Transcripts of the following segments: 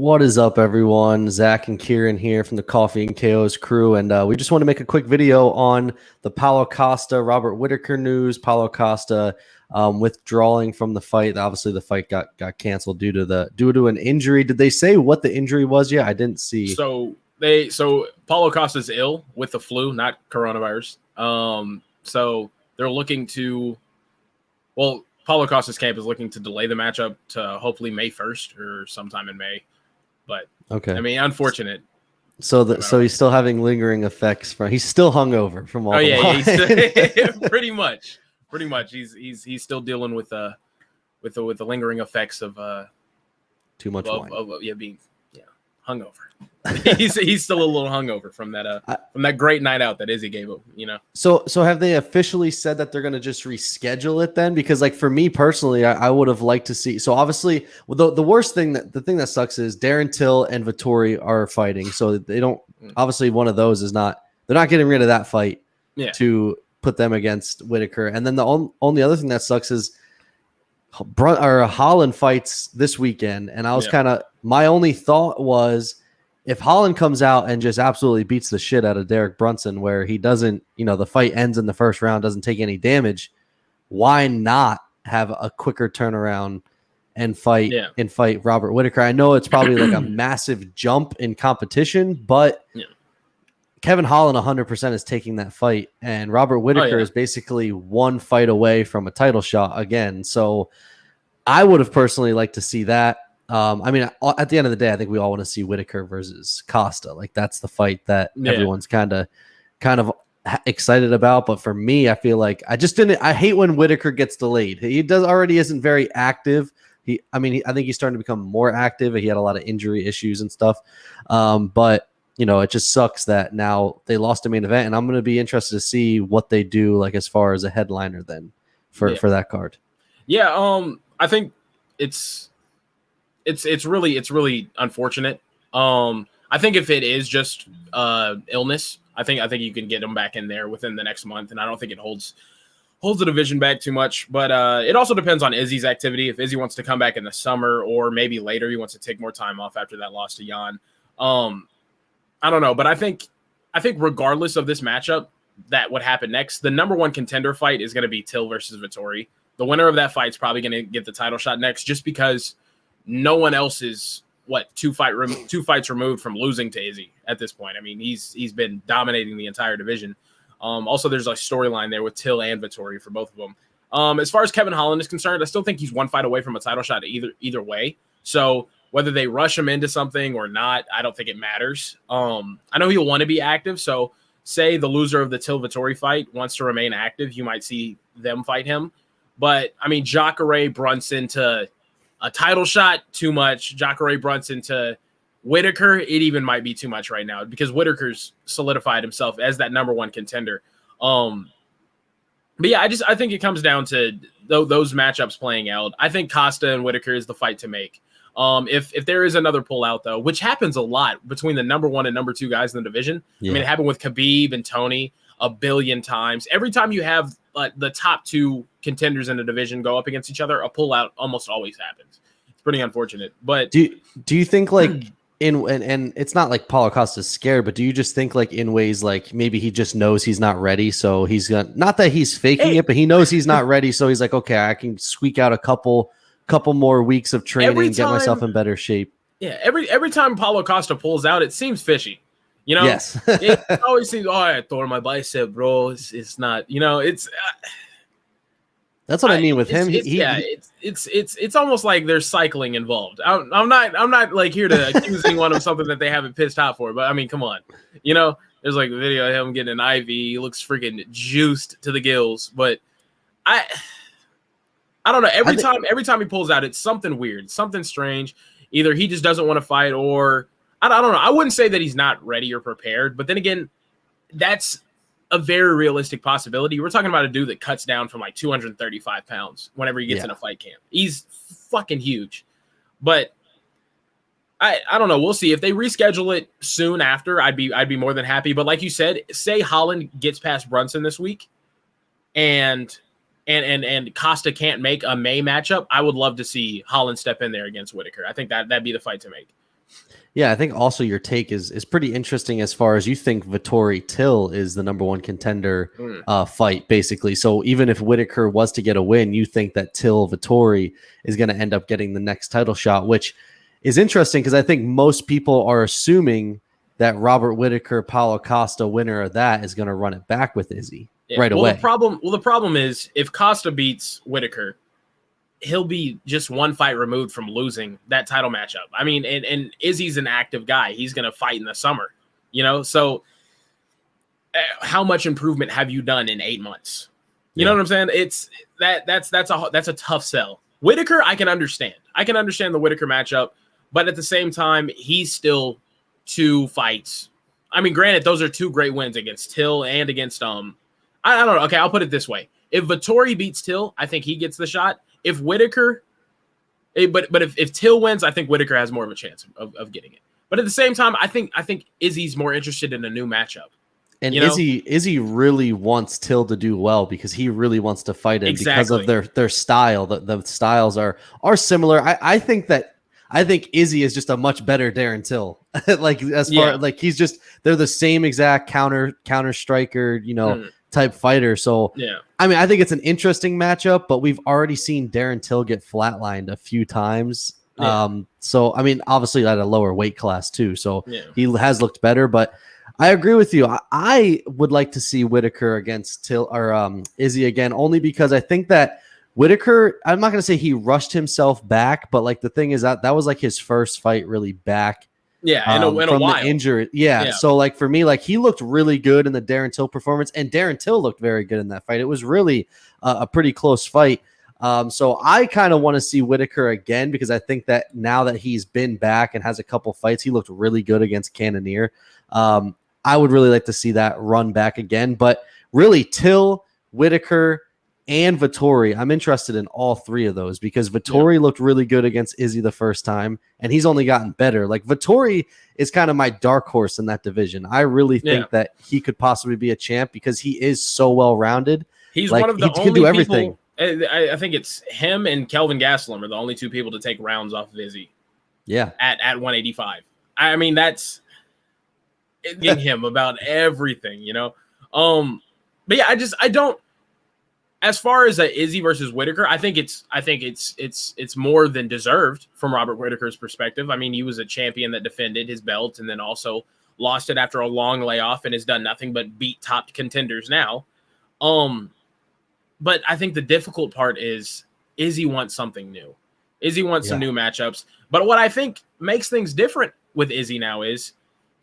What is up, everyone? Zach and Kieran here from the Coffee N KOs Crew, and we just want to make a quick video on the Paulo Costa, Robert Whittaker news. Paulo Costa withdrawing from the fight. Obviously, the fight got canceled due to an injury. Did they say what the injury was yet? I didn't see. So Paulo Costa's ill with the flu, not coronavirus. So they're looking to, Paulo Costa's camp is looking to delay the matchup to hopefully May 1st or sometime in May. But okay, I mean, unfortunate. So he's still having lingering effects from. He's still hungover from all. He's pretty much. He's still dealing with the lingering effects of too much wine. Being hungover. he's still a little hungover from that great night out that Izzy gave him, So have they officially said that they're going to just reschedule it then? Because like for me personally, I would have liked to see. So obviously, the worst thing the thing that sucks is Darren Till and Vettori are fighting. So they don't obviously one of those is not. They're not getting rid of that fight to put them against Whittaker. And then the only other thing that sucks is Holland fights this weekend, and I was my only thought was if Holland comes out and just absolutely beats the shit out of Derek Brunson, where he doesn't, the fight ends in the first round, doesn't take any damage, why not have a quicker turnaround and fight Robert Whittaker? I know it's probably like a massive jump in competition, but Kevin Holland 100% is taking that fight, and Robert Whittaker is basically one fight away from a title shot again. So I would have personally liked to see that. I mean, at the end of the day, I think we all want to see Whittaker versus Costa. Like that's the fight that everyone's kind of excited about. But for me, I feel like I hate when Whittaker gets delayed. He already isn't very active. I think he's starting to become more active. He had a lot of injury issues and stuff. But it just sucks that now they lost a main event, and I'm going to be interested to see what they do, like as far as a headliner then for that card. Yeah. I think it's really unfortunate. I think if it is just illness, I think you can get him back in there within the next month, and I don't think it holds the division back too much. But it also depends on Izzy's activity. If Izzy wants to come back in the summer, or maybe later he wants to take more time off after that loss to Jan. I don't know, but I think regardless of this matchup, that what happened next, the number one contender fight is going to be Till versus Vettori. The winner of that fight is probably going to get the title shot next, just because no one else is two fights removed from losing to Izzy at this point. I mean, he's been dominating the entire division. Also, there's a storyline there with Till and Vettori for both of them. As far as Kevin Holland is concerned, I still think he's one fight away from a title shot either way. So whether they rush him into something or not, I don't think it matters. I know he'll want to be active. So say the loser of the Till Vettori fight wants to remain active, you might see them fight him. But I mean, Jacare Brunson to a title shot, too much. Jacare Brunson to Whittaker, it even might be too much right now, because Whittaker's solidified himself as that number one contender. But yeah, I think it comes down to those matchups playing out. I think Costa and Whittaker is the fight to make. If there is another pullout, though, which happens a lot between the number one and number two guys in the division. I mean, it happened with Khabib and Tony a billion times. Every time you have the top two contenders in the division go up against each other, a pullout almost always happens. It's pretty unfortunate. But do you think like and it's not like Paulo Costa's scared, but do you just think like in ways like maybe he just knows he's not ready, so he's gonna, not that he's faking it, but he knows he's not ready, so he's like, okay, I can squeak out a couple more weeks of training and get myself in better shape. Yeah, every time Paulo Costa pulls out, it seems fishy. Yes. It always seems, I tore my bicep, bro. It's not, it's. That's what I mean with him. It's almost like there's cycling involved. I'm not like here to accuse anyone of something that they haven't pissed hot for, but I mean, come on, there's like a video of him getting an IV. He looks freaking juiced to the gills, but I don't know. Every time he pulls out, it's something weird, something strange. Either he just doesn't want to fight, or I don't know. I wouldn't say that he's not ready or prepared, but then again, that's a very realistic possibility. We're talking about a dude that cuts down from like 235 pounds whenever he gets in a fight camp. He's fucking huge. But I don't know. We'll see. If they reschedule it soon after, I'd be more than happy. But like you said, say Holland gets past Brunson this week and Costa can't make a May matchup, I would love to see Holland step in there against Whittaker. I think that'd be the fight to make. Yeah, I think also your take is pretty interesting as far as you think Vettori Till is the number one contender fight, basically. So even if Whittaker was to get a win, you think that Till Vettori is going to end up getting the next title shot, which is interesting because I think most people are assuming that Robert Whittaker, Paulo Costa, winner of that, is going to run it back with Izzy right away. The problem is if Costa beats Whittaker, he'll be just one fight removed from losing that title matchup. I mean, and Izzy's an active guy. He's going to fight in the summer, so how much improvement have you done in 8 months? You know what I'm saying? It's that's a tough sell. Whittaker, I can understand. I can understand the Whittaker matchup, but at the same time, he's still 2 fights. I mean, granted, those are 2 great wins against Till and against I don't know. Okay, I'll put it this way. If Vettori beats Till, I think he gets the shot. If Whittaker, but if Till wins, I think Whittaker has more of a chance of getting it. But at the same time, I think Izzy's more interested in a new matchup. And Izzy really wants Till to do well because he really wants to fight him because of their style. The styles are similar. I think Izzy is just a much better Darren Till. They're the same exact counter striker, type fighter. So I mean, I think it's an interesting matchup, but we've already seen Darren Till get flatlined a few times. So I mean, obviously at a lower weight class too. So he has looked better, but I agree with you. I would like to see Whittaker against Till or Izzy again, only because I think that Whittaker, I'm not going to say he rushed himself back, but like the thing is that was like his first fight really back. Yeah, in a while. The injury. Yeah. So like for me, like he looked really good in the Darren Till performance, and Darren Till looked very good in that fight. It was really a pretty close fight. So I kind of want to see Whittaker again because I think that now that he's been back and has a couple fights, he looked really good against Cannonier. I would really like to see that run back again. But really, Till, Whittaker, and Vettori, I'm interested in all 3 of those because Vettori looked really good against Izzy the first time, and he's only gotten better. Like Vettori is kind of my dark horse in that division. I really think that he could possibly be a champ because he is so well-rounded. He's one of the only do everything. People, I think it's him and Kelvin Gastelum are the only 2 people to take rounds off of Izzy. Yeah. At 185. I mean, that's getting him about everything, But yeah, I don't. As far as Izzy versus Whittaker, I think it's more than deserved from Robert Whittaker's perspective. I mean, he was a champion that defended his belt and then also lost it after a long layoff and has done nothing but beat top contenders now. But I think the difficult part is Izzy wants something new. Izzy wants some new matchups. But what I think makes things different with Izzy now is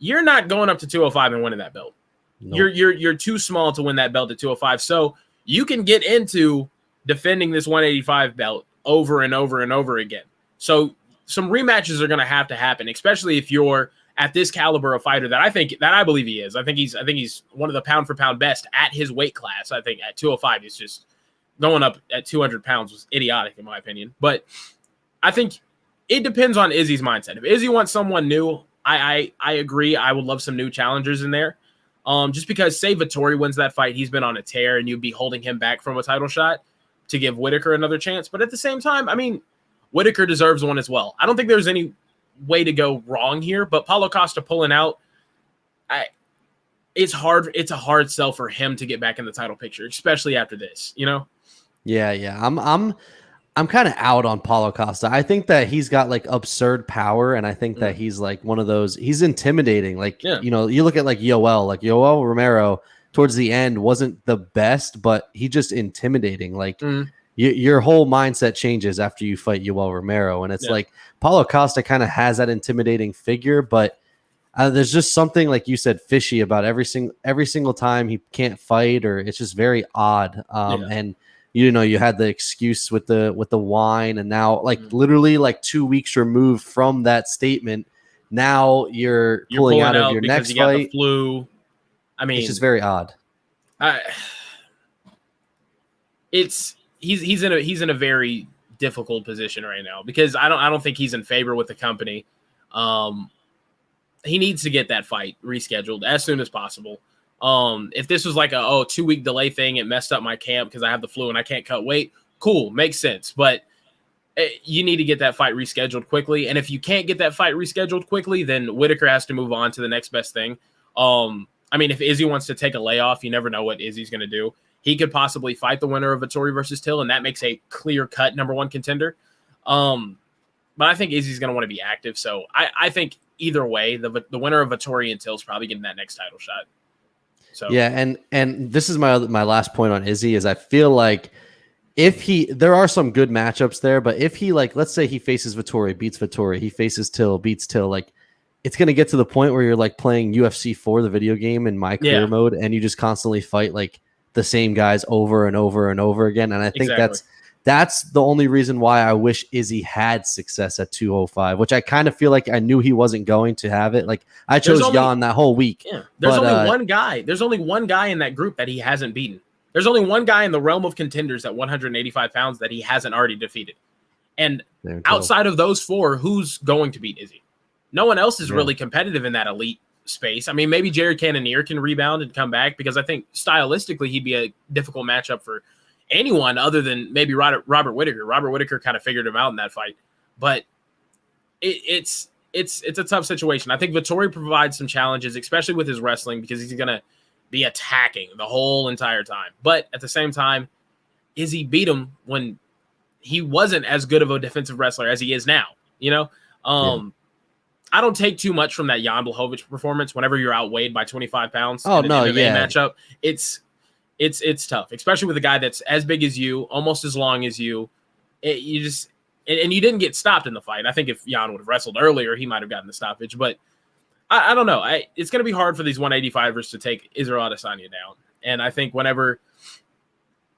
you're not going up to 205 and winning that belt. Nope. You're too small to win that belt at 205. So you can get into defending this 185 belt over and over and over again. So some rematches are going to have to happen, especially if you're at this caliber of fighter that I believe he is. I think he's one of the pound for pound best at his weight class. I think at 205, he's just going up at 200 pounds was idiotic in my opinion. But I think it depends on Izzy's mindset. If Izzy wants someone new, I agree. I would love some new challengers in there. Just because, say, Vettori wins that fight, he's been on a tear, and you'd be holding him back from a title shot to give Whittaker another chance. But at the same time, I mean, Whittaker deserves one as well. I don't think there's any way to go wrong here, but Paulo Costa pulling out, it's hard. It's a hard sell for him to get back in the title picture, especially after this, Yeah. I'm kind of out on Paulo Costa. I think that he's got like absurd power, and I think that he's like one of those. He's intimidating. Like you look at like Yoel Romero towards the end wasn't the best, but he just intimidating. Like your whole mindset changes after you fight Yoel Romero, and it's like Paulo Costa kind of has that intimidating figure, but there's just something like you said fishy about every single time he can't fight, or it's just very odd. And you had the excuse with the wine, and now like literally like 2 weeks removed from that statement, now you're pulling out of your next fight. Got the flu. I mean, it's just very odd. He's in a very difficult position right now because I don't think he's in favor with the company. He needs to get that fight rescheduled as soon as possible. If this was like a 2-week delay thing, it messed up my camp because I have the flu and I can't cut weight. Cool, makes sense. But you need to get that fight rescheduled quickly. And if you can't get that fight rescheduled quickly, then Whittaker has to move on to the next best thing. I mean, if Izzy wants to take a layoff, you never know what Izzy's going to do. He could possibly fight the winner of Vettori versus Till, and that makes a clear-cut number one contender. But I think Izzy's going to want to be active. So I think either way, the winner of Vettori and Till is probably getting that next title shot. So yeah, and this is my last point on Izzy is I feel like there are some good matchups there, but if he let's say he faces Vettori, beats Vettori, he faces Till, beats Till, it's going to get to the point where you're playing UFC 4, the video game in my career mode, and you just constantly fight the same guys over and over and over again. And I think that's the only reason why I wish Izzy had success at 205, which I kind of feel like I knew he wasn't going to have it. I chose Jan that whole week. Yeah, there's only one guy. There's only one guy in that group that he hasn't beaten. There's only one guy in the realm of contenders at 185 pounds that he hasn't already defeated. And outside of those four, who's going to beat Izzy? No one else is really competitive in that elite space. I mean, maybe Jared Cannonier can rebound and come back because I think stylistically he'd be a difficult matchup for anyone other than maybe Robert Whittaker. Robert Whittaker kind of figured him out in that fight. But it's a tough situation. I think Vettori provides some challenges, especially with his wrestling, because he's going to be attacking the whole entire time. But at the same time, Izzy beat him when he wasn't as good of a defensive wrestler as he is now. I don't take too much from that Jan Blachowicz performance whenever you're outweighed by 25 pounds. Oh, in an MMA matchup. It's tough, especially with a guy that's as big as you, almost as long as you. And you didn't get stopped in the fight. I think if Jan would have wrestled earlier, he might have gotten the stoppage. But I don't know. It's going to be hard for these 185ers to take Israel Adesanya down. And I think whenever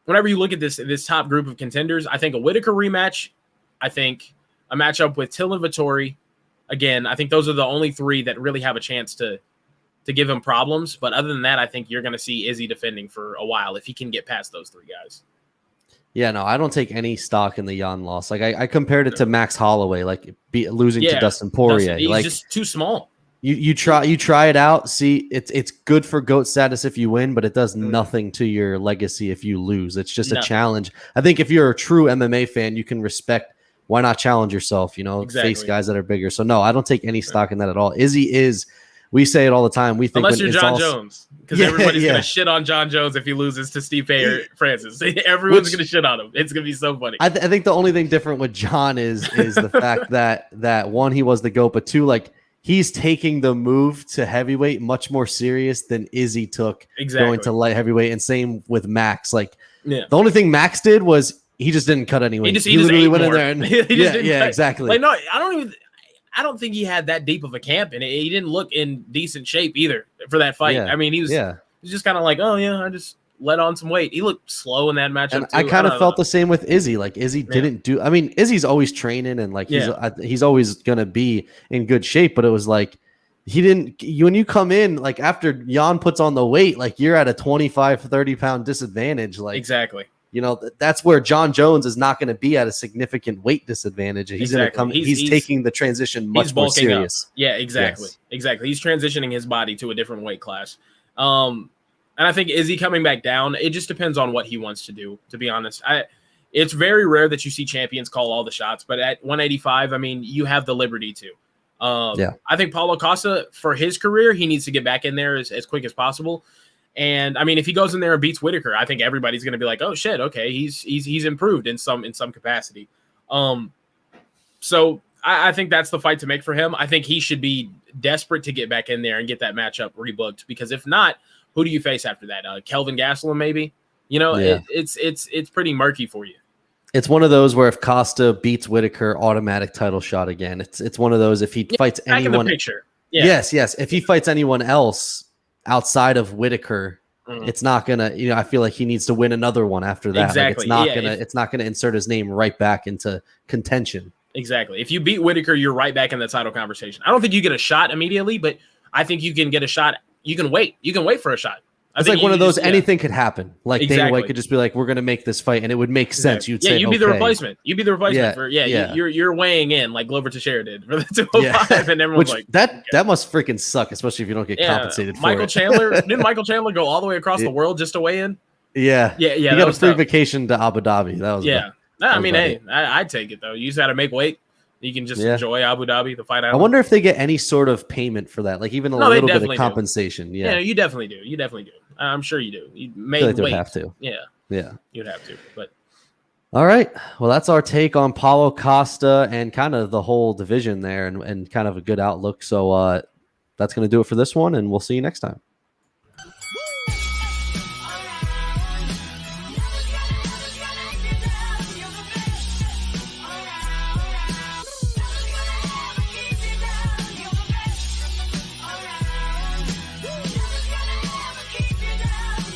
you look at this top group of contenders, I think a Whittaker rematch, I think a matchup with Till and Vettori. Again, I think those are the only three that really have a chance to give him problems. But other than that, I think you're going to see Izzy defending for a while if he can get past those three guys. Yeah, no, I don't take any stock in the Jan loss. I compared it to Max Holloway, losing to Dustin Poirier. He's just too small. You try it out. See, it's good for GOAT status if you win, but it does nothing to your legacy if you lose. It's just a challenge. I think if you're a true MMA fan, you can respect. Why not challenge yourself? Face guys that are bigger. So no, I don't take any stock in that at all. Izzy is. We say it all the time. We think unless you're John Jones, because everybody's gonna shit on John Jones if he loses to Steve or Francis. Everyone's gonna shit on him. It's gonna be so funny. I think the only thing different with John is the fact that one, he was the GOAT, but two, he's taking the move to heavyweight much more serious than Izzy took going to light heavyweight, and same with Max. The only thing Max did was he just didn't cut any weight. He literally went in there and exactly. No, I don't think he had that deep of a camp, and he didn't look in decent shape either for that fight. I mean, he was just kind of I just let on some weight. He looked slow in that matchup. And I kind of felt the same with Izzy. Izzy didn't do. I mean, Izzy's always training and he's always gonna be in good shape. But it was he didn't. When you come in after Jan puts on the weight, you're at a 25-30 pound disadvantage. Exactly. That's where John Jones is not going to be at a significant weight disadvantage. He's going to come. He's taking the transition much more serious. Up. Yeah, exactly. Yes. Exactly. He's transitioning his body to a different weight class. And I think Izzy coming back down, it just depends on what he wants to do, to be honest. It's very rare that you see champions call all the shots, but at 185, I mean, you have the liberty to. I think Paulo Costa, for his career, he needs to get back in there as quick as possible. And I mean, if he goes in there and beats Whittaker, I think everybody's going to be like, "Oh shit, okay, he's improved in some capacity." So I think that's the fight to make for him. I think he should be desperate to get back in there and get that matchup rebooked, because if not, who do you face after that? Kelvin Gastelum, maybe. It's pretty murky for you. It's one of those where if Costa beats Whittaker, automatic title shot again. It's one of those if he fights back anyone. In the picture. Yeah. Yes. If he fights anyone else outside of Whittaker, it's not gonna. I feel like he needs to win another one after that. Exactly. It's not gonna insert his name right back into contention. Exactly. If you beat Whittaker, you're right back in the title conversation. I don't think you get a shot immediately, but I think you can get a shot. You can wait. You can wait for a shot. It's one of those, anything could happen. Dana White could just be like, we're going to make this fight, and it would make sense. You'd say, you'd be the replacement. You'd be the replacement for, you're weighing in like Glover Teixeira did for the 205, and everyone's that must freaking suck, especially if you don't get compensated for Michael it. Didn't Michael Chandler go all the way across the world just to weigh in? Yeah. He got a free vacation to Abu Dhabi. That was I mean, hey, I'd take it though. You just got to make weight. You can just enjoy Abu Dhabi, the fight island. I wonder if they get any sort of payment for that, like even a little bit of compensation. Yeah, you definitely do. You definitely do. I'm sure you do. You may like they have to. Yeah, you'd have to. But all right, well, that's our take on Paulo Costa and kind of the whole division there, and kind of a good outlook. So that's going to do it for this one, and we'll see you next time.